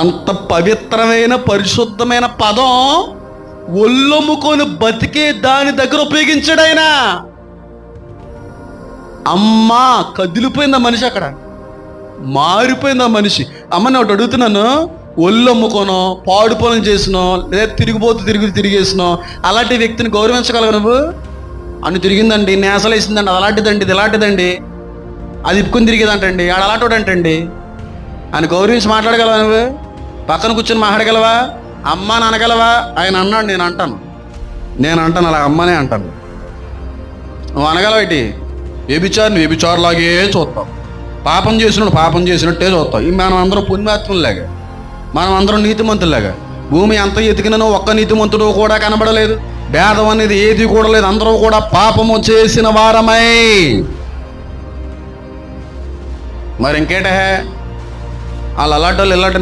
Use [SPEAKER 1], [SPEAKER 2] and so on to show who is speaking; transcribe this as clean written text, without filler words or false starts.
[SPEAKER 1] అంత పవిత్రమైన పరిశుద్ధమైన పదం ఒళ్ళొమ్ముకొని బతికే దాని దగ్గర ఉపయోగించాడు ఆయన. అమ్మా కదిలిపోయింది ఆ మనిషి, అక్కడ మారిపోయింది ఆ మనిషి. అమ్మని ఒకటి అడుగుతున్నాను, ఒళ్ళొమ్ముకోనో పాడు పనులు చేసినో లేదా తిరిగేసినో అలాంటి వ్యక్తిని గౌరవించగలవు నువ్వు? అన్ని తిరిగిందండి, నేసలు వేసిందండి, అది అలాంటిదండి, ఇది ఇలాంటిదండి, అది ఇప్పుకొని తిరిగేదంటండి, ఆడ అలాంటి అంటండి అని గౌరవించి మాట్లాడగలవా నువ్వు? పక్కన కూర్చొని మాట్లాడగలవా? అమ్మ అని అనగలవా? ఆయన అన్నాడు, నేను అంటాను అలా అమ్మనే అంటాను. నువ్వు అనగలవేటి? వ్యభిచారులాగే చూస్తావు, పాపం చేసినట్టే చూస్తావు. మనం అందరం పుణ్యాత్ములాగా, మనం అందరం నీతిమంతులాగా. భూమి ఎంత ఎతికినో ఒక్క నీతిమంతుడు కూడా కనబడలేదు. భేదం అనేది ఏది కూడా లేదు. అందరూ కూడా పాపము చేసిన వారమై. మరి ఇంకేటే వాళ్ళు అలాంటి వాళ్ళు ఇలాంటి